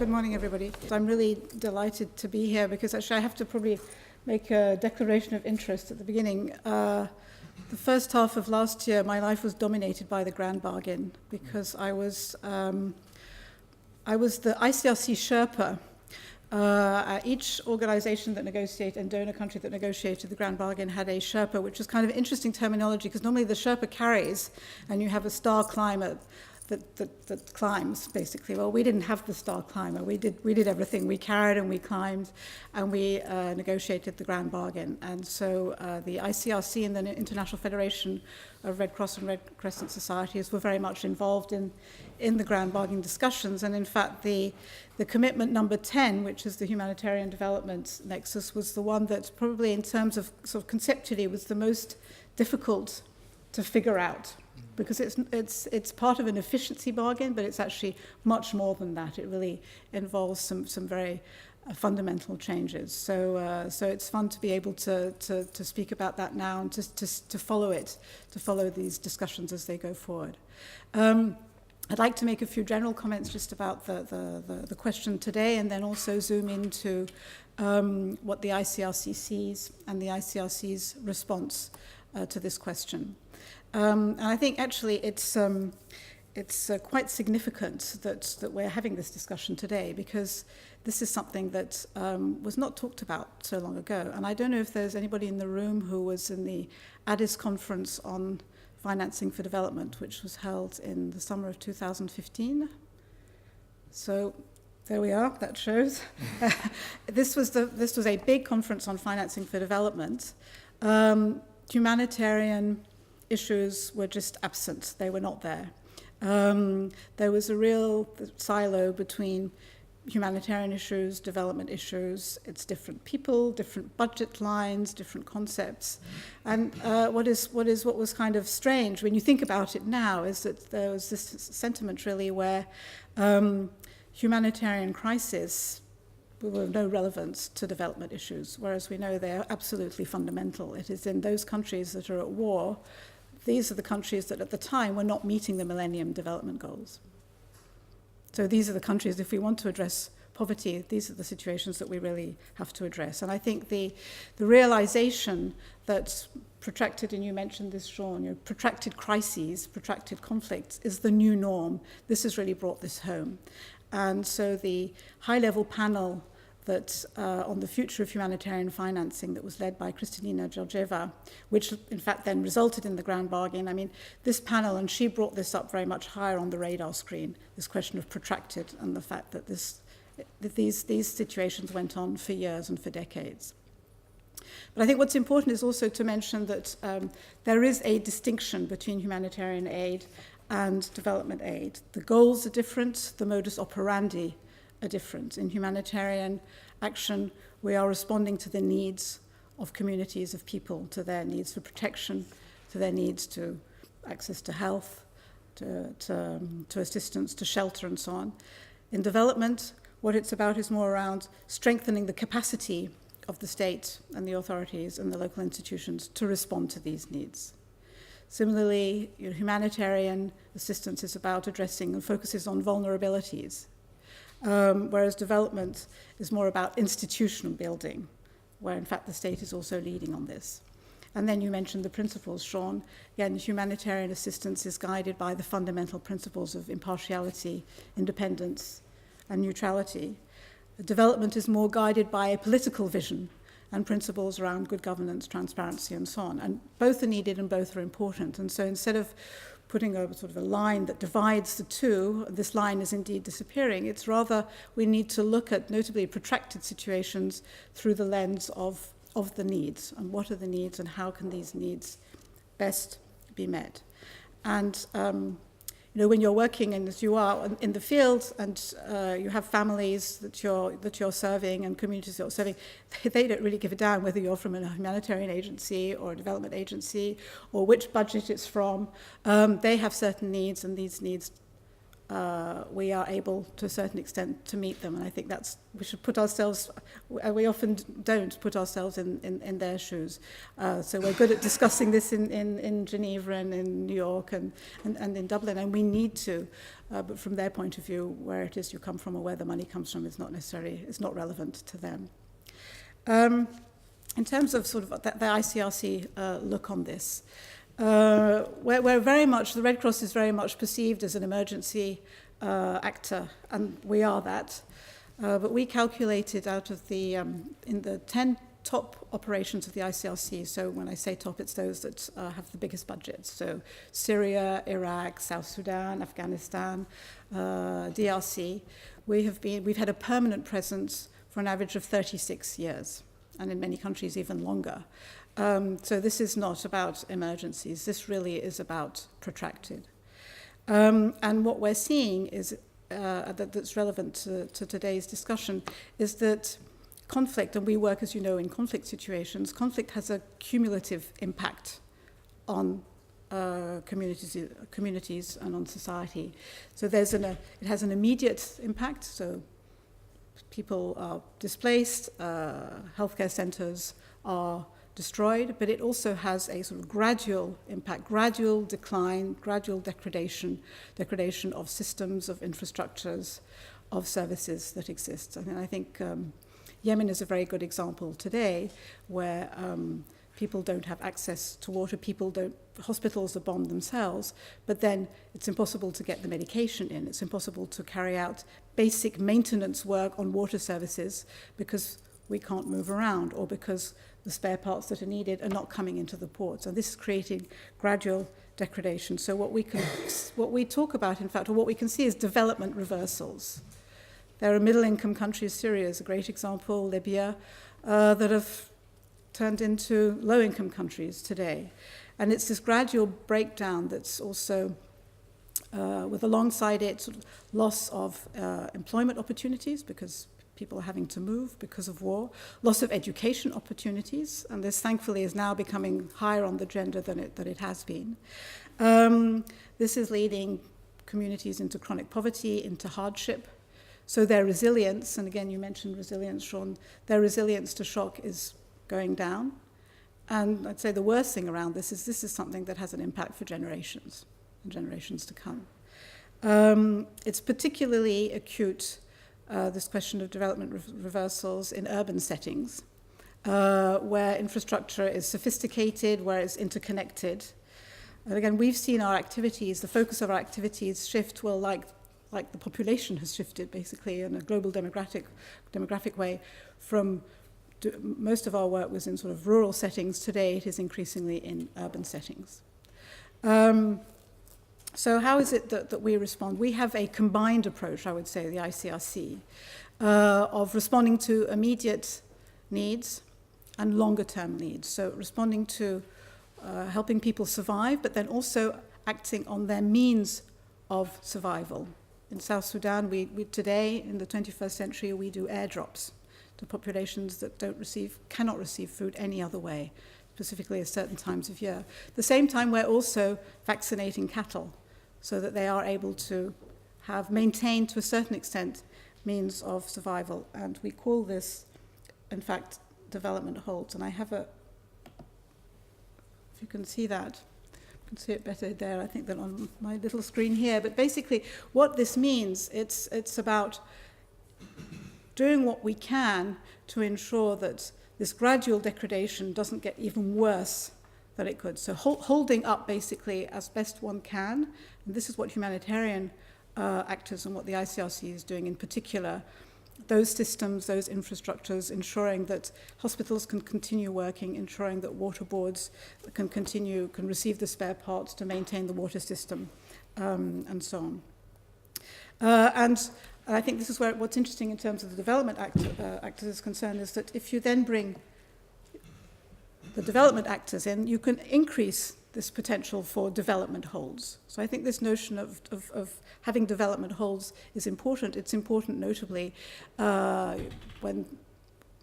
Good morning, everybody. I'm really delighted to be here because actually I have to probably make a declaration of interest at the beginning. The first half of last year, my life was dominated by the grand bargain because I was the ICRC Sherpa. Each organization that negotiated and donor country that negotiated the grand bargain had a Sherpa, which is kind of interesting terminology because normally the Sherpa carries and you have a star climber that climbs, basically. Well, we didn't have the star climber. We did everything. We carried and we climbed, and we negotiated the grand bargain. And so the ICRC and the International Federation of Red Cross and Red Crescent Societies were very much involved in the grand bargain discussions. And in fact, the commitment number 10, which is the humanitarian development nexus, was the one that probably in terms of sort of conceptually was the most difficult to figure out. Because it's part of an efficiency bargain, but it's actually much more than that. It really involves some very fundamental changes. So it's fun to be able to speak about that now and to follow it, to follow these discussions as they go forward. I'd like to make a few general comments just about the question today, and then also zoom into what the ICRC sees and the ICRC's response to this question. And I think actually it's quite significant that we're having this discussion today because this is something that was not talked about so long ago. And I don't know if there's anybody in the room who was in the Addis conference on financing for development, which was held in the summer of 2015. So there we are, that shows. This was a big conference on financing for development. Humanitarian issues were just absent. They were not there. There was a real silo between humanitarian issues, development issues. It's different people, different budget lines, different concepts. And what was kind of strange when you think about it now is that there was this sentiment really where humanitarian crisis were of no relevance to development issues, whereas we know they are absolutely fundamental. It is in those countries that are at war. These are the countries that at the time were not meeting the Millennium Development Goals. So these are the countries, if we want to address poverty, these are the situations that we really have to address. And I think the realization that protracted, and you mentioned this, Sean, protracted crises, protracted conflicts is the new norm. This has really brought this home. And so the high-level panel that on the future of humanitarian financing that was led by Kristalina Georgieva, which in fact then resulted in the grand bargain. I mean, this panel, and she brought this up very much higher on the radar screen, this question of protracted and the fact that these situations went on for years and for decades. But I think what's important is also to mention that there is a distinction between humanitarian aid and development aid. The goals are different, the modus operandi are different. In humanitarian action, we are responding to the needs of communities of people, to their needs for protection, to their needs to access to health, to assistance, to shelter, and so on. In development, what it's about is more around strengthening the capacity of the state and the authorities and the local institutions to respond to these needs. Similarly, humanitarian assistance is about addressing and focuses on vulnerabilities. Whereas development is more about institutional building, where in fact the state is also leading on this. And then you mentioned the principles, Sean. Again, humanitarian assistance is guided by the fundamental principles of impartiality, independence, and neutrality. Development is more guided by a political vision and principles around good governance, transparency, and so on. And both are needed and both are important. And so instead of putting a sort of a line that divides the two, this line is indeed disappearing. It's rather we need to look at notably protracted situations through the lens of the needs and what are the needs and how can these needs best be met. And when you're working and as you are in the field and you have families that you're serving and communities that you're serving, they don't really give a damn whether you're from a humanitarian agency or a development agency or which budget it's from. They have certain needs, and these needs we are able, to a certain extent, to meet them. And I think we should put ourselves, we often don't put ourselves in their shoes. So we're good at discussing this in Geneva and in New York and in Dublin, and we need to. But from their point of view, where it is you come from or where the money comes from is not relevant to them. In terms of sort of the ICRC look on this, we're very much, the Red Cross is very much perceived as an emergency actor, and we are that. But we calculated out of in the 10 top operations of the ICRC, so when I say top, it's those that have the biggest budgets. So Syria, Iraq, South Sudan, Afghanistan, DRC. We've had a permanent presence for an average of 36 years, and in many countries even longer. So this is not about emergencies. This really is about protracted. And what we're seeing is that's relevant to today's discussion is that conflict, and we work, as you know, in conflict situations, conflict has a cumulative impact on communities and on society. So it has an immediate impact. So people are displaced, healthcare centres are destroyed, but it also has a sort of gradual impact, gradual decline, gradual degradation of systems, of infrastructures, of services that exist. And I think Yemen is a very good example today where people don't have access to water, hospitals are bombed themselves, but then it's impossible to get the medication in. It's impossible to carry out basic maintenance work on water services because we can't move around or because the spare parts that are needed are not coming into the ports. And this is creating gradual degradation. So what we talk about, in fact, or what we can see is development reversals. There are middle-income countries, Syria is a great example, Libya, that have turned into low-income countries today. And it's this gradual breakdown that's also, with alongside it, sort of loss of employment opportunities because people are having to move because of war, loss of education opportunities, and this thankfully is now becoming higher on the agenda than it has been. This is leading communities into chronic poverty, into hardship. So their resilience, and again you mentioned resilience, Sean, their resilience to shock is going down. And I'd say the worst thing around this is something that has an impact for generations and generations to come. It's particularly acute, this question of development reversals in urban settings, where infrastructure is sophisticated, where it's interconnected. And again, we've seen our activities, the focus of our activities shift, well, like the population has shifted, basically, in a global demographic way. Most of our work was in sort of rural settings. Today, it is increasingly in urban settings. So how is it that we respond? We have a combined approach, I would say, the ICRC, of responding to immediate needs and longer-term needs. So responding to helping people survive, but then also acting on their means of survival. In South Sudan, we today, in the 21st century, we do airdrops to populations that cannot receive food any other way, specifically at certain times of year. At the same time, we're also vaccinating cattle so that they are able to have maintained, to a certain extent, means of survival. And we call this, in fact, development holds. And I have if you can see that, you can see it better there, I think, than on my little screen here. But basically, what this means, it's about doing what we can to ensure that this gradual degradation doesn't get even worse than it could. So holding up, basically, as best one can. And this is what humanitarian actors and what the ICRC is doing in particular. Those systems, those infrastructures, ensuring that hospitals can continue working, ensuring that water boards can receive the spare parts to maintain the water system, and so on. And I think this is what's interesting in terms of the development actors is concerned, is that if you then bring the development actors in, you can increase this potential for development holds. So I think this notion of having development holds is important. It's important notably when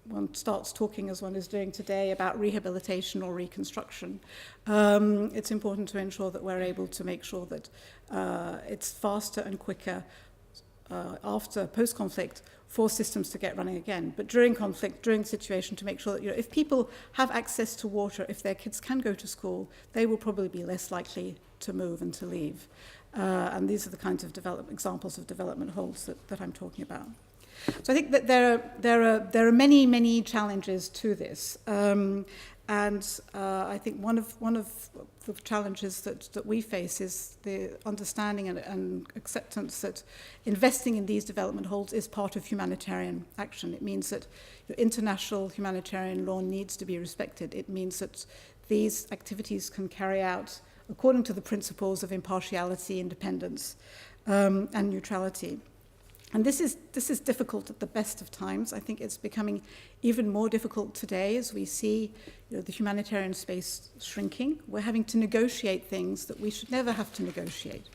one starts talking, as one is doing today, about rehabilitation or reconstruction, it's important to ensure that we're able to make sure that it's faster and quicker after post-conflict for systems to get running again. But during conflict, during the situation, to make sure that, if people have access to water, if their kids can go to school, they will probably be less likely to move and to leave. And these are the kinds of examples of development holds that I'm talking about. So I think that there are many, many challenges to this. I think one of the challenges that we face is the understanding and acceptance that investing in these development holds is part of humanitarian action. It means that international humanitarian law needs to be respected. It means that these activities can carry out according to the principles of impartiality, independence, and neutrality. And this is difficult at the best of times. I think it's becoming even more difficult today as we see the humanitarian space shrinking. We're having to negotiate things that we should never have to negotiate.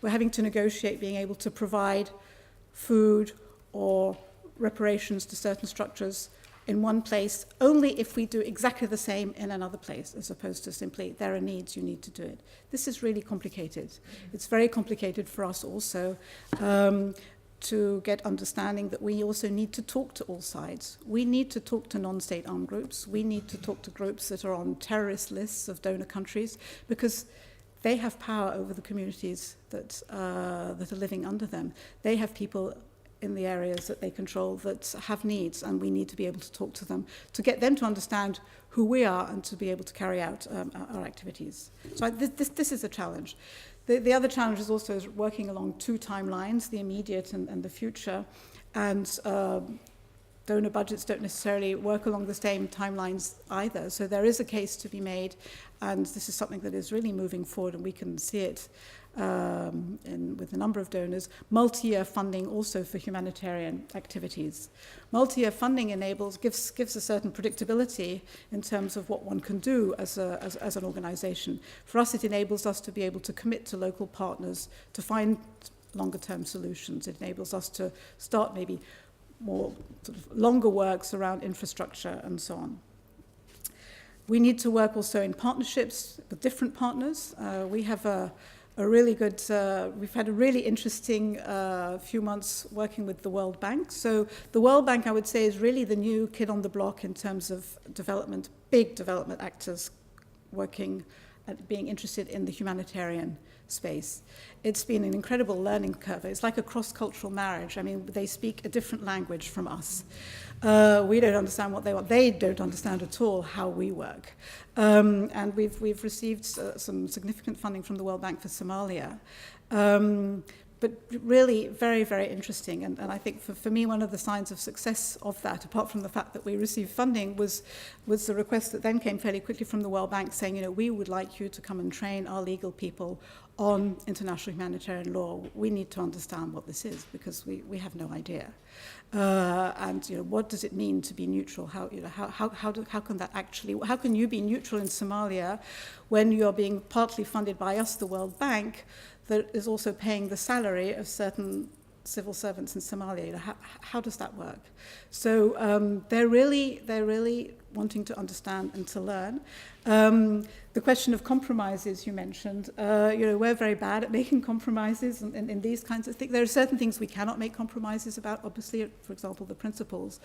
We're having to negotiate being able to provide food or reparations to certain structures in one place only if we do exactly the same in another place, as opposed to simply, there are needs, you need to do it. This is really complicated. It's very complicated for us also to get understanding that we also need to talk to all sides. We need to talk to non-state armed groups. We need to talk to groups that are on terrorist lists of donor countries, because they have power over the communities that are living under them. They have people in the areas that they control that have needs, and we need to be able to talk to them, to get them to understand who we are and to be able to carry out our activities. So this is a challenge. The other challenge is also working along two timelines, the immediate and the future, and donor budgets don't necessarily work along the same timelines either. So there is a case to be made, and this is something that is really moving forward, and we can see it with a number of donors. Multi-year funding also for humanitarian activities. Multi-year funding gives a certain predictability in terms of what one can do as an organization. For us, it enables us to be able to commit to local partners to find longer-term solutions. It enables us to start maybe more sort of longer works around infrastructure and so on. We need to work also in partnerships with different partners. We have a really good, we've had a really interesting few months working with the World Bank. So the World Bank, I would say, is really the new kid on the block in terms of development, big development actors working and being interested in the humanitarian space. It's been an incredible learning curve. It's like a cross-cultural marriage. I mean, they speak a different language from us. We don't understand what they want. They don't understand at all how we work. And we've received some significant funding from the World Bank for Somalia. But really very, very interesting. And I think for me, one of the signs of success of that, apart from the fact that we received funding, was the request that then came fairly quickly from the World Bank saying, we would like you to come and train our legal people on international humanitarian law. We need to understand what this is, because we have no idea. And what does it mean to be neutral? How can that actually? How can you be neutral in Somalia when you are being partly funded by us, the World Bank, that is also paying the salary of certain civil servants in Somalia? How does that work? So they're really wanting to understand and to learn. The question of compromises you mentioned, we're very bad at making compromises in these kinds of things. There are certain things we cannot make compromises about, obviously, for example, the principles.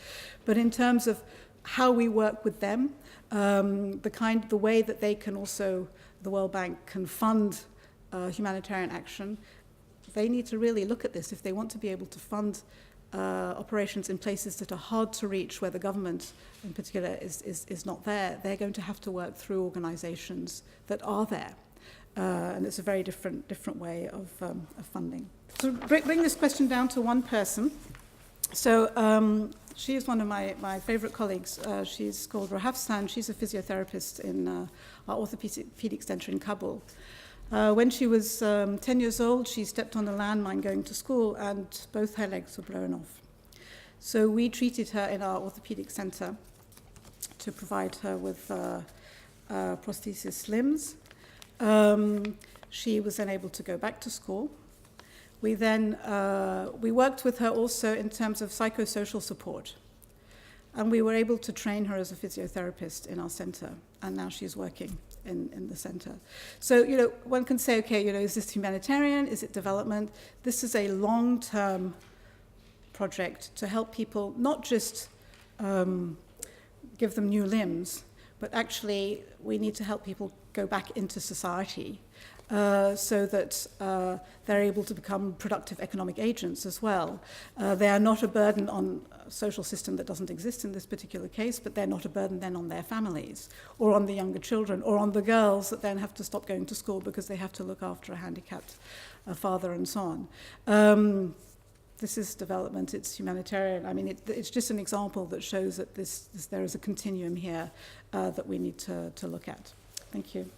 But in terms of how we work with them, the way that they can also, the World Bank can fund humanitarian action, they need to really look at this if they want to be able to fund operations in places that are hard to reach, where the government in particular is not there. They're going to have to work through organizations that are there. And it's a very different way of funding. To bring this question down to one person, so she is one of my favorite colleagues. She's called Rahaf. She's a physiotherapist in our orthopedic center in Kabul. When she was 10 years old, she stepped on a landmine going to school, and both her legs were blown off. So we treated her in our orthopedic center to provide her with prosthesis limbs. She was then able to go back to school. We worked with her also in terms of psychosocial support. And we were able to train her as a physiotherapist in our centre, and now she's working in the centre. So, one can say, okay, is this humanitarian? Is it development? This is a long-term project to help people not just give them new limbs, but actually we need to help people go back into society so that they're able to become productive economic agents as well. They are not a burden on a social system that doesn't exist in this particular case, but they're not a burden then on their families or on the younger children or on the girls that then have to stop going to school because they have to look after a handicapped father and so on. This is development, it's humanitarian. I mean, it's just an example that shows that there is a continuum here that we need to look at. Thank you.